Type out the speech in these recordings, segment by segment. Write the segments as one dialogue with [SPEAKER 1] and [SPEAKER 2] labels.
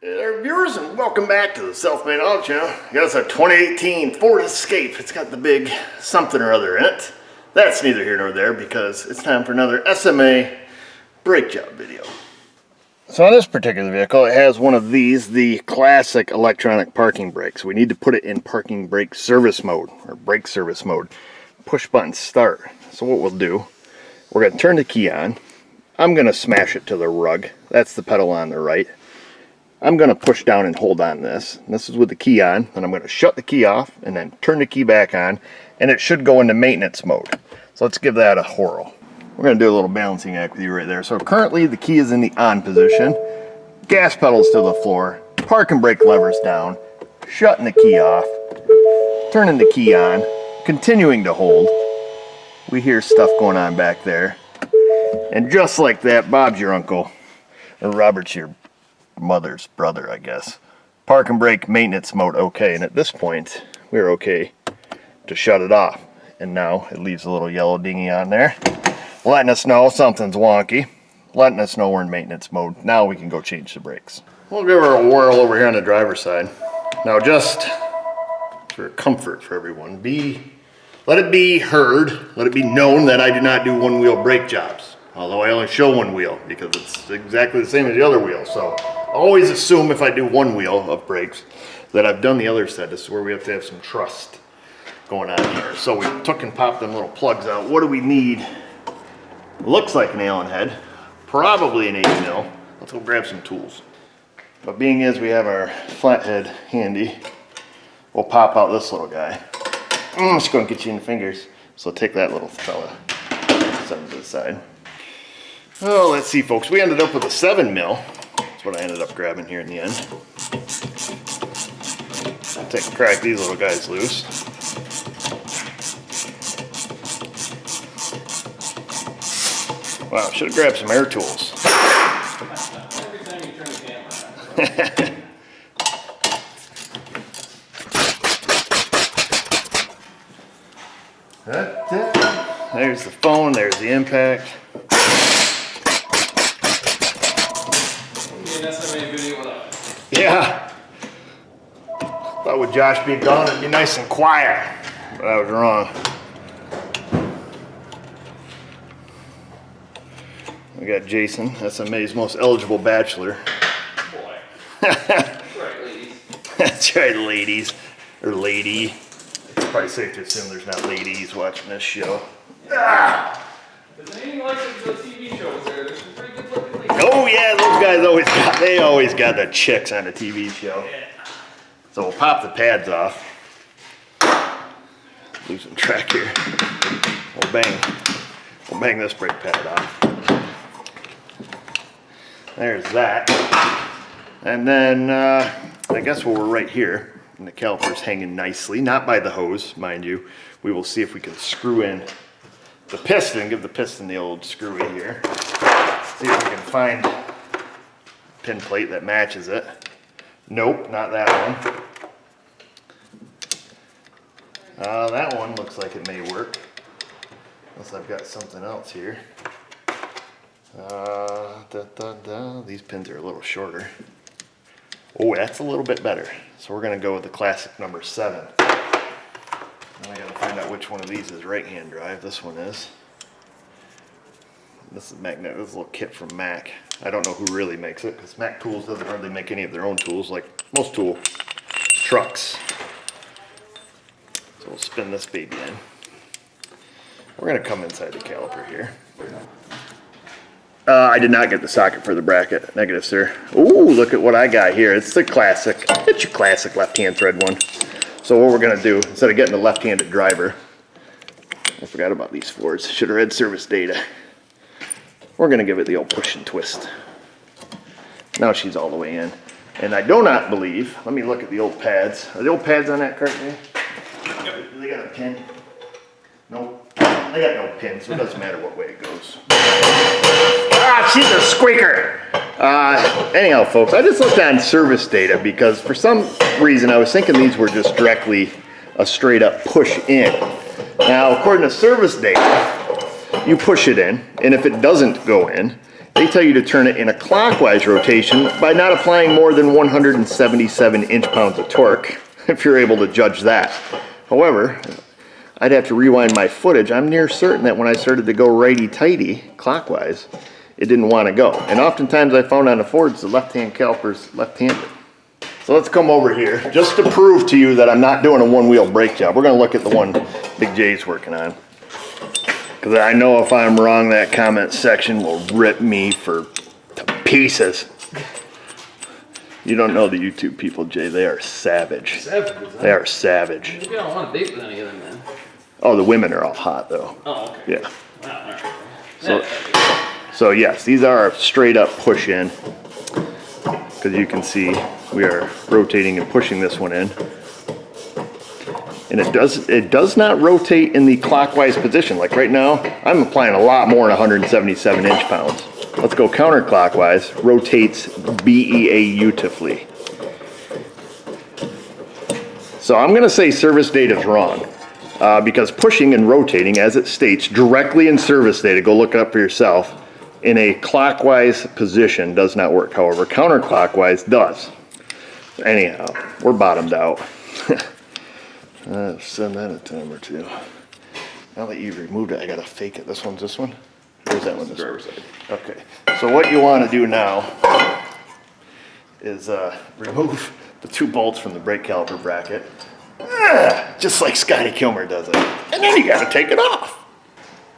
[SPEAKER 1] Hey there, viewers, and welcome back to the Self-Made Auto Channel. That's a 2018 Ford Escape. It's got the big something or other in it. That's neither here nor there because it's time for another SMA brake job video. So on this particular vehicle, it has one of these, the classic electronic parking brakes. We need to put it in parking brake service mode, or brake service mode. Push button start. So what we'll do, we're going to turn the key on. I'm going to smash it to the rug. That's the pedal on the right. I'm going to push down and hold on this. This is with the key on, and I'm going to shut the key off and then turn the key back on, and it should go into maintenance mode. So let's give that a whirl. We're going to do a little balancing act with you right there. So currently the key is in the on position, gas pedal's to the floor, park and brake levers down, shutting the key off, turning the key on, continuing to hold. We hear stuff going on back there. And just like that, Bob's your uncle, or Robert's your mother's brother, I guess. Park and brake maintenance mode okay, and at this point we're okay to shut it off. And now it leaves a little yellow dinghy on there, letting us know something's wonky, letting us know we're in maintenance mode. Now we can go change the brakes. We'll give her a whirl over here on the driver's side. Now, just for comfort for everyone, let it be heard, let it be known that I do not do one-wheel brake jobs. Although I only show one wheel because it's exactly the same as the other wheel. So I always assume if I do one wheel of brakes that I've done the other side. This is where we have to have some trust going on here. So we took and popped them little plugs out. What do we need? Looks like an Allen head, probably an 8mm. Let's go grab some tools. But being is we have our flathead handy, we'll pop out this little guy. I'm just going to get you in the fingers. So take that little fella, set him to the side. Oh, let's see, folks. We ended up with a 7mm. That's what I ended up grabbing here in the end. I'll take and crack these little guys loose. Wow, should have grabbed some air tools.
[SPEAKER 2] Every time you turn the camera
[SPEAKER 1] on. There's the phone, there's the impact. Yeah. Thought with Josh being gone, it'd be nice and quiet, but I was wrong. We got Jason, SMA's most eligible bachelor.
[SPEAKER 2] Boy. That's right, ladies.
[SPEAKER 1] That's right, ladies. Or lady. It's probably safe to assume there's not ladies watching this show. Ah!
[SPEAKER 2] If it's anything like the TV shows there's some pretty good looking ladies.
[SPEAKER 1] Oh yeah, those guys always got the chicks on a TV show.
[SPEAKER 2] Yeah.
[SPEAKER 1] So we'll pop the pads off. Losing track here. We'll bang this brake pad off. There's that. And then I guess while we're right here, and the caliper's hanging nicely, not by the hose, mind you, we will see if we can screw in the piston, give the piston the old screwy here. See if we can find a pin plate that matches it. Nope, not that one. That one looks like it may work. Unless I've got something else here. These pins are a little shorter. Oh, that's a little bit better. So we're going to go with the classic number 7. Now I got to find out which one of these is right-hand drive. This one is. This is magnetic. This is a little kit from Mac. I don't know who really makes it because Mac Tools doesn't hardly make any of their own tools like most tool trucks. So we'll spin this baby in. We're going to come inside the caliper here. I did not get the socket for the bracket. Negative, sir. Ooh, look at what I got here. It's the classic. It's your classic left-hand thread one. So what we're going to do, instead of getting the left-handed driver, I forgot about these Fords. Should have read service data. We're going to give it the old push and twist. Now she's all the way in. And I do not believe, let me look at the old pads. Are the old pads on that cart there? Yep. Do they got a pin? Nope. They got no pin, so it doesn't matter what way it goes. Ah, she's a squeaker! Anyhow, folks, I just looked on service data because for some reason I was thinking these were just directly a straight up push in. Now, according to service data, you push it in, and if it doesn't go in, they tell you to turn it in a clockwise rotation by not applying more than 177 inch-pounds of torque, if you're able to judge that. However, I'd have to rewind my footage. I'm near certain that when I started to go righty-tighty, clockwise, it didn't want to go. And oftentimes I found on the Fords, the left-hand caliper's left-handed. So let's come over here, just to prove to you that I'm not doing a one-wheel brake job. We're gonna look at the one Big J's working on. Because I know if I'm wrong, that comment section will rip me to pieces. You don't know the YouTube people, Jay. They are savage.
[SPEAKER 2] Savage,
[SPEAKER 1] They are savage.
[SPEAKER 2] You don't want to date with any of them, man.
[SPEAKER 1] Oh, the women are all hot, though.
[SPEAKER 2] Oh, okay.
[SPEAKER 1] Yeah.
[SPEAKER 2] Wow, all right.
[SPEAKER 1] So yes, these are straight up push in. Because you can see we are rotating and pushing this one in. And it does not rotate in the clockwise position. Like right now, I'm applying a lot more than 177 inch-pounds. Let's go counterclockwise. Rotates beautifully. So I'm gonna say service data is wrong. Because pushing and rotating, as it states, directly in service data, go look it up for yourself, in a clockwise position does not work. However, counterclockwise does. Anyhow, we're bottomed out. Send that a time or two. Now that you've removed it, I gotta fake it. This one's this one? Or is that one this one? Okay. So what you want to do now is remove the 2 bolts from the brake caliper bracket. Just like Scotty Kilmer does it. And then you gotta take it off.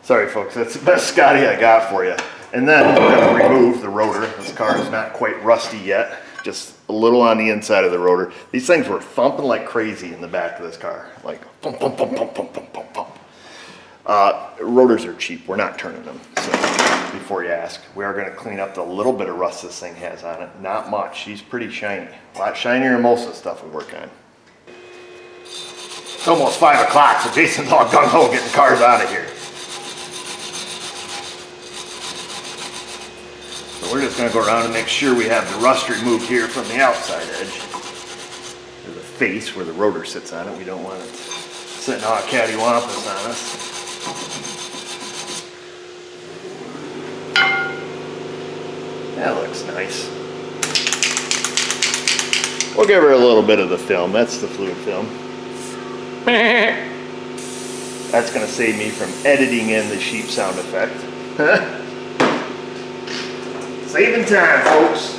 [SPEAKER 1] Sorry folks, that's the best Scotty I got for you. And then we're gonna remove the rotor. This car is not quite rusty yet. Just a little on the inside of the rotor. These things were thumping like crazy in the back of this car. Like, thump, thump, thump, thump, thump, thump, thump, thump. Rotors are cheap. We're not turning them. So before you ask, we are going to clean up the little bit of rust this thing has on it. Not much. She's pretty shiny. A lot shinier than most of the stuff we work on. It's almost 5 o'clock, so Jason's all gung-ho getting cars out of here. So we're just going to go around and make sure we have the rust removed here from the outside edge. There's a face where the rotor sits on it. We don't want it sitting all cattywampus on us. That looks nice. We'll give her a little bit of the film. That's the fluid film. That's going to save me from editing in the sheep sound effect. Saving time, folks.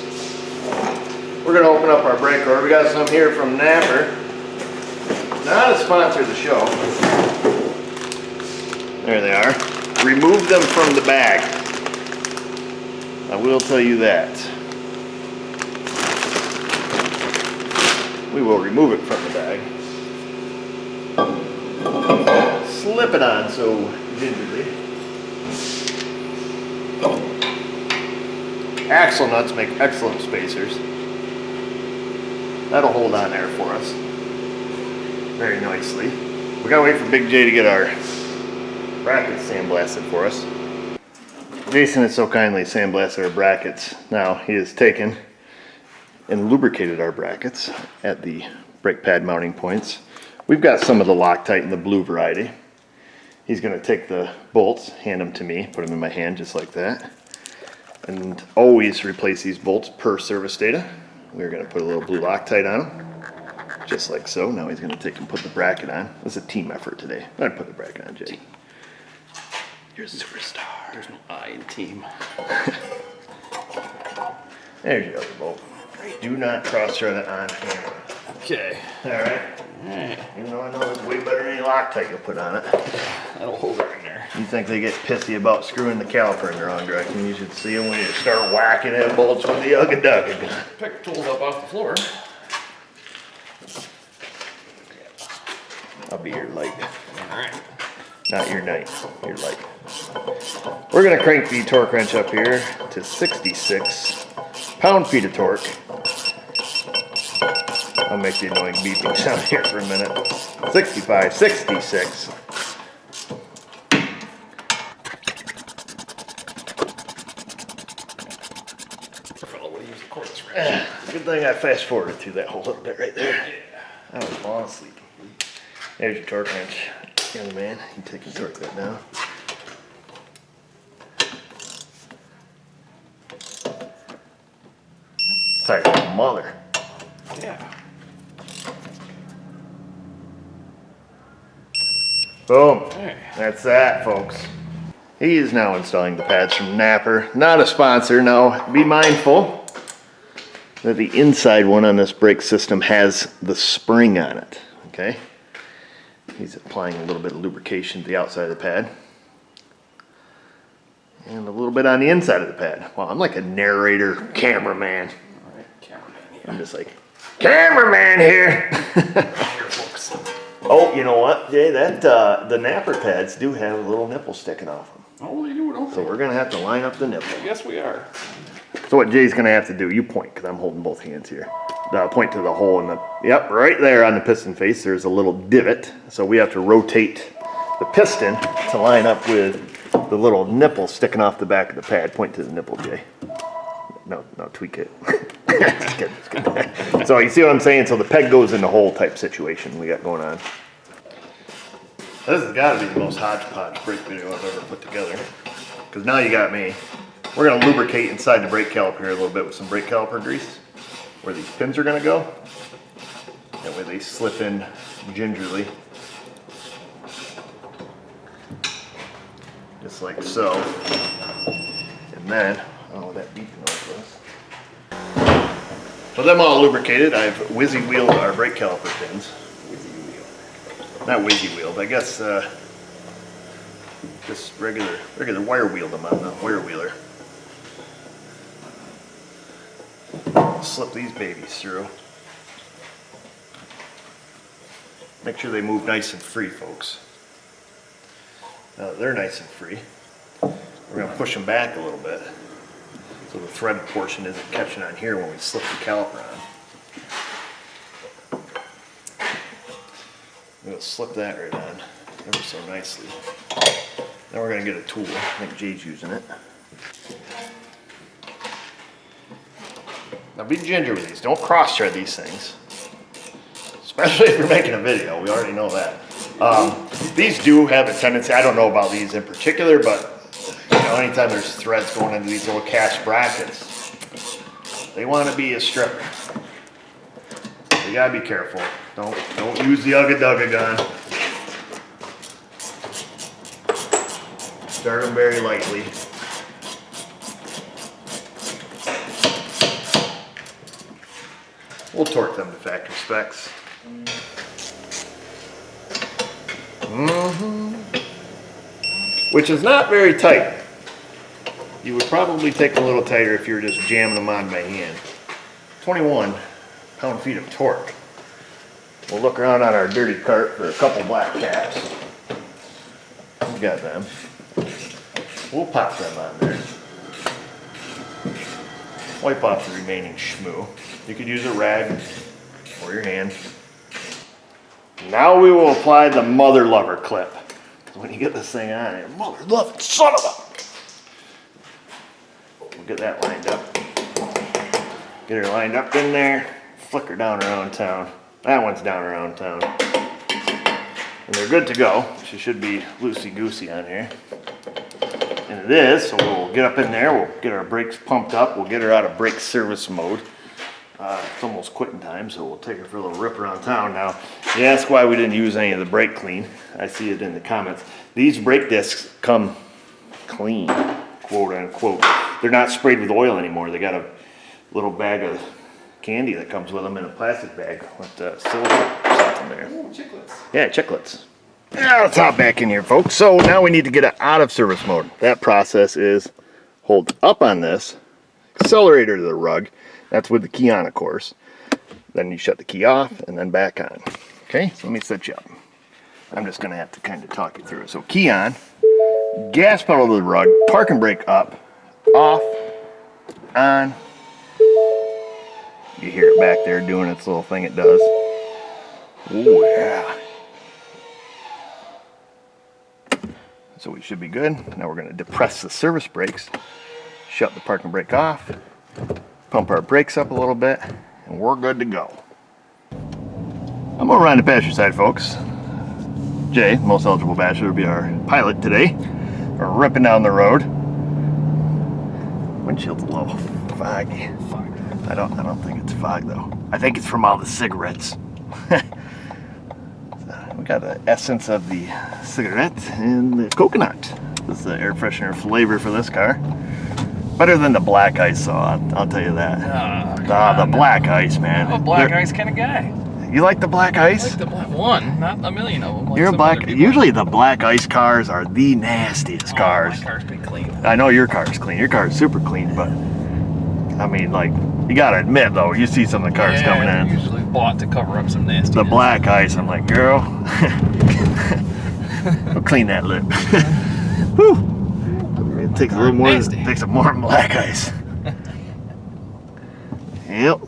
[SPEAKER 1] We're going to open up our brake rotor. We got some here from Napper. Not a sponsor of the show. There they are. Remove them from the bag. I will tell you that. We will remove it from the bag. Slip it on so gingerly. Axle nuts make excellent spacers. That'll hold on there for us very nicely. We gotta wait for Big J to get our brackets sandblasted for us. Jason has so kindly sandblasted our brackets. Now he has taken and lubricated our brackets at the brake pad mounting points. We've got some of the Loctite in the blue variety. He's gonna take the bolts, hand them to me, put them in my hand just like that. And always replace these bolts per service data. We're gonna put a little blue Loctite on them, just like so. Now he's gonna take and put the bracket on. It's a team effort today. I'm gonna put the bracket on, Jay. You're a superstar.
[SPEAKER 2] There's no I in team.
[SPEAKER 1] There's your other bolt. Do not cross-thread it on camera.
[SPEAKER 2] Okay.
[SPEAKER 1] Alright?
[SPEAKER 2] Alright.
[SPEAKER 1] Even though I know it's way better than any Loctite you'll put on it.
[SPEAKER 2] That'll hold it in there.
[SPEAKER 1] You think they get pissy about screwing the caliper in the wrong direction. You should see them when you start whacking at bolts with the Ugga gun.
[SPEAKER 2] Pick the tools up off the floor.
[SPEAKER 1] I'll be your light.
[SPEAKER 2] Alright.
[SPEAKER 1] Not your night, your light. We're gonna crank the torque wrench up here to 66 pound-feet of torque. I'll make the annoying beeping sound here for a minute. 65, 66. Good thing I fast forwarded through that whole little bit right there. I was falling asleep. There's your torque wrench, young man. You take and torque that down. mother.
[SPEAKER 2] Yeah.
[SPEAKER 1] Boom.
[SPEAKER 2] Hey.
[SPEAKER 1] That's that, folks. He is now installing the pads from Napper. Not a sponsor. Now, be mindful that the inside one on this brake system has the spring on it. Okay? He's applying a little bit of lubrication to the outside of the pad. And a little bit on the inside of the pad. Wow, I'm like a narrator cameraman.
[SPEAKER 2] All right, cameraman.
[SPEAKER 1] I'm just like, cameraman here.
[SPEAKER 2] Here, folks.
[SPEAKER 1] Oh, you know what, Jay? That the Napper pads do have a little nipple sticking off them.
[SPEAKER 2] Oh, they do, don't
[SPEAKER 1] So
[SPEAKER 2] they?
[SPEAKER 1] we're gonna have to line up the nipple.
[SPEAKER 2] Yes, we are.
[SPEAKER 1] So what Jay's gonna have to do, you point, because I'm holding both hands here. Point to the hole in the, yep, right there on the piston face, there's a little divot. So we have to rotate the piston to line up with the little nipple sticking off the back of the pad. Point to the nipple, Jay. No, tweak it. Just kidding, just kidding. So you see what I'm saying? So the peg goes in the hole type situation we got going on. This has got to be the most hodgepodge brake video I've ever put together. Because now you got me. We're going to lubricate inside the brake caliper here a little bit with some brake caliper grease. Where these pins are going to go. That way they slip in gingerly. Just like so. And then, oh, that beeping noise was. With them all lubricated, I've whizzy wheeled our brake caliper pins. Not whizzy wheeled, I guess just regular wire wheeled them on the wire wheeler. I'll slip these babies through. Make sure they move nice and free, folks. Now that they're nice and free, we're going to push them back a little bit so the thread portion isn't catching on here when we slip the caliper on. I'm going to slip that right on ever so nicely. Then we're going to get a tool. I think Jay's using it. Now be ginger with these. Don't cross thread these things. Especially if you're making a video. We already know that. These do have a tendency, I don't know about these in particular, but you know, anytime there's threads going into these little cast brackets, they want to be a stripper. You gotta be careful. Don't use the Ugga gun. Start them very lightly. We'll torque them to factory specs. Which is not very tight. You would probably take a little tighter if you were just jamming them on by hand. 21 pound-feet of torque. We'll look around on our dirty cart for a couple black caps. We got them. We'll pop them on there. Wipe off the remaining schmoo. You could use a rag or your hand. Now we will apply the mother lover clip. When you get this thing on here, mother loving son of a... We'll get that lined up. Get her lined up in there. Flick her down around town. That one's down around town. And they're good to go. She should be loosey-goosey on here. And it is, so we'll get up in there. We'll get our brakes pumped up. We'll get her out of brake service mode. It's almost quitting time, so we'll take her for a little rip around town. Now, you ask why we didn't use any of the brake clean. I see it in the comments. These brake discs come clean, quote unquote. They're not sprayed with oil anymore. They got a little bag of candy that comes with them in a plastic bag with silver in there.
[SPEAKER 2] Oh, chiclets.
[SPEAKER 1] Yeah, chiclets. Yeah, let's hop back in here, folks. So now we need to get it out of service mode. That process is hold up on this, accelerator to the rug. That's with the key on, of course. Then you shut the key off and then back on. Okay, so let me set you up. I'm just gonna have to kind of talk you through it. So key on, gas pedal to the rug, parking brake up, off, on. You hear it back there doing its little thing it does. Oh yeah. So we should be good. Now we're gonna depress the service brakes, shut the parking brake off, pump our brakes up a little bit, and we're good to go. I'm over on the passenger side, folks. Jay, most eligible bachelor, will be our pilot today. We're ripping down the road. Windshield's low, foggy. I don't think it's fog though. I think it's from all the cigarettes. So we got the essence of the cigarette and the coconut. This is the air freshener flavor for this car. Better than the black ice, so I'll tell you that. The black ice, man.
[SPEAKER 2] I'm a black ice kind of guy.
[SPEAKER 1] You like the black
[SPEAKER 2] I
[SPEAKER 1] ice?
[SPEAKER 2] like the black one, not a million of them. Like
[SPEAKER 1] You're a
[SPEAKER 2] some
[SPEAKER 1] black.
[SPEAKER 2] other people.
[SPEAKER 1] Usually the black ice cars are the nastiest cars.
[SPEAKER 2] My car's been clean.
[SPEAKER 1] I know your car's clean. Your car's super clean, but I mean, like, you gotta admit though, you see some of the cars coming in.
[SPEAKER 2] Usually bought to cover up some nasty.
[SPEAKER 1] The black ice, I'm like, girl, we'll clean that lip. Whew. It takes a little more. It takes some more black ice. Yep.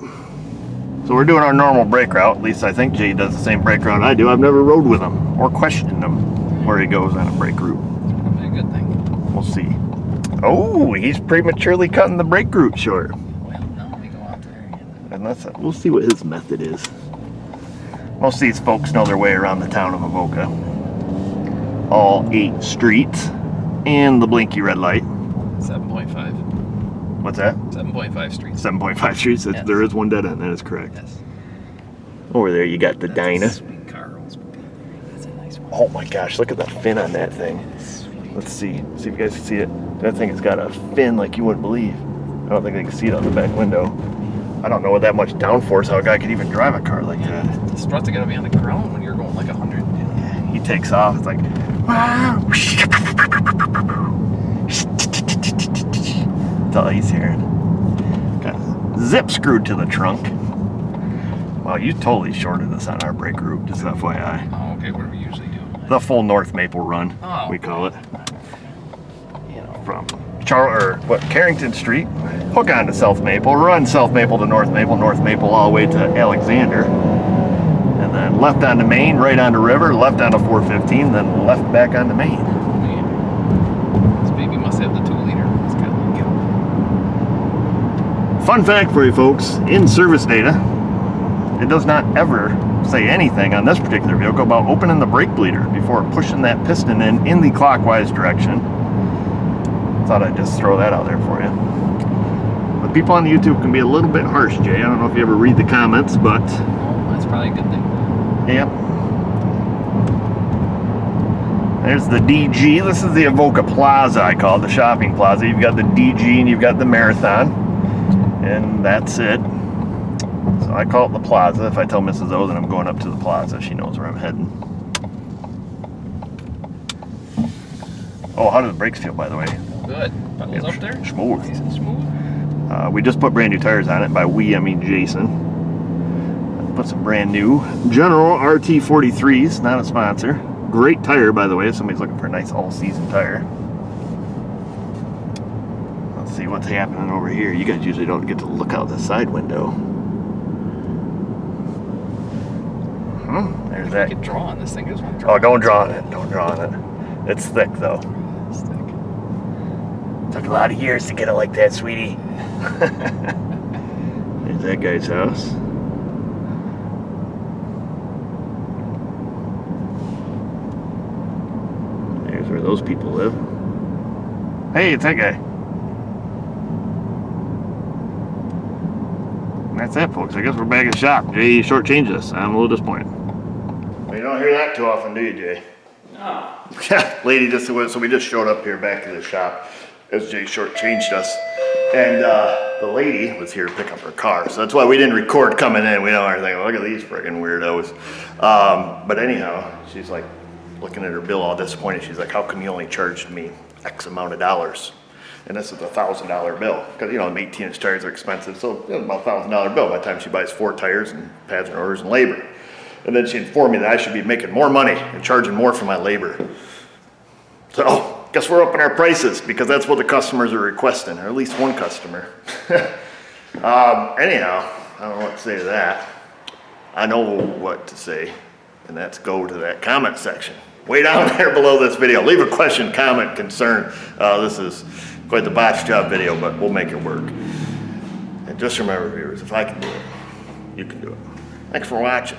[SPEAKER 1] So we're doing our normal brake route. At least I think Jay does the same brake route I do. I've never rode with him or questioned him where he goes on a brake route.
[SPEAKER 2] Probably a good thing.
[SPEAKER 1] We'll see. Oh, he's prematurely cutting the brake route short.
[SPEAKER 2] Well, no, we go out there.
[SPEAKER 1] And we'll see what his method is. Most of these folks know their way around the town of Avoca. All 8 streets and the blinky red light.
[SPEAKER 2] 7.5.
[SPEAKER 1] What's that?
[SPEAKER 2] 7.5 streets.
[SPEAKER 1] 7.5 streets.
[SPEAKER 2] Yes.
[SPEAKER 1] There is one dead end. That is correct.
[SPEAKER 2] Yes.
[SPEAKER 1] Over there, you got the
[SPEAKER 2] That's a
[SPEAKER 1] Dyna.
[SPEAKER 2] sweet car. That's a nice one.
[SPEAKER 1] Oh my gosh, look at the fin on that thing. Let's see. See if you guys can see it. That thing has got a fin like you wouldn't believe. I don't think they can see it on the back window. I don't know with that much downforce how a guy could even drive a car like that.
[SPEAKER 2] The struts are gonna be on the ground when you're going like 100.
[SPEAKER 1] Yeah, he takes off. It's like, wow. That's all he's hearing. Got a zip screwed to the trunk. Wow, you totally shorted us on our brake route, just FYI.
[SPEAKER 2] Oh, okay. What do we usually do?
[SPEAKER 1] The full North Maple run, we call it.
[SPEAKER 2] You know,
[SPEAKER 1] From Carrington Street, hook on to South Maple, run South Maple to North Maple all the way to Alexander, and then left onto Main, right onto River, left onto 415, then left back onto Main.
[SPEAKER 2] man, this baby must have the 2-liter. It's got like
[SPEAKER 1] Fun fact for you folks, in service data, it does not ever say anything on this particular vehicle about opening the brake bleeder before pushing that piston in the clockwise direction. Thought I'd just throw that out there for you. But people on YouTube can be a little bit harsh, Jay. I don't know if you ever read the comments, but
[SPEAKER 2] Oh, that's probably a good thing.
[SPEAKER 1] yep. There's the DG. This is the Avoca Plaza, I call it, the shopping plaza. You've got the DG and you've got the Marathon, and that's it. So I call it the plaza. If I tell Mrs. O that I'm going up to the plaza, she knows where I'm heading. Oh, how do the brakes feel, by the way?
[SPEAKER 2] Good. Pedals up there?
[SPEAKER 1] Smooth.
[SPEAKER 2] Nice and smooth.
[SPEAKER 1] We just put brand new tires on it. By we, I mean Jason. Put some brand new General RT43s, not a sponsor. Great tire, by the way, if somebody's looking for a nice all-season tire. Let's see what's happening over here. You guys usually don't get to look out the side window. There's that.
[SPEAKER 2] You can draw on this thing. There's one draw.
[SPEAKER 1] Oh, don't draw on it. Don't draw on it. It's thick, though.
[SPEAKER 2] It's thick.
[SPEAKER 1] Took a lot of years to get it like that, sweetie. There's that guy's house. There's where those people live. Hey, it's that guy. And that's it, folks. I guess we're back at the shop. Jay shortchanged us. I'm a little disappointed. You don't hear that too often, do you, Jay?
[SPEAKER 2] No.
[SPEAKER 1] Yeah, lady just went, so we just showed up here back to the shop as Jay shortchanged us. And the lady was here to pick up her car. So that's why we didn't record coming in. We know everything. Look at these friggin' weirdos. But anyhow, she's like looking at her bill all disappointed. She's like, how come you only charged me X amount of dollars? And this is a $1,000 bill. Because, you know, the 18-inch tires are expensive. So it's about a $1,000 bill by the time she buys 4 tires and pads and rotors and labor. And then she informed me that I should be making more money and charging more for my labor. So, guess we're upping our prices because that's what the customers are requesting, or at least one customer. Anyhow, I don't know what to say to that. I know what to say, and that's go to that comment section. Way down there below this video. Leave a question, comment, concern. This is quite the botch job video, but we'll make it work. And just remember, viewers, if I can do it, you can do it. Thanks for watching.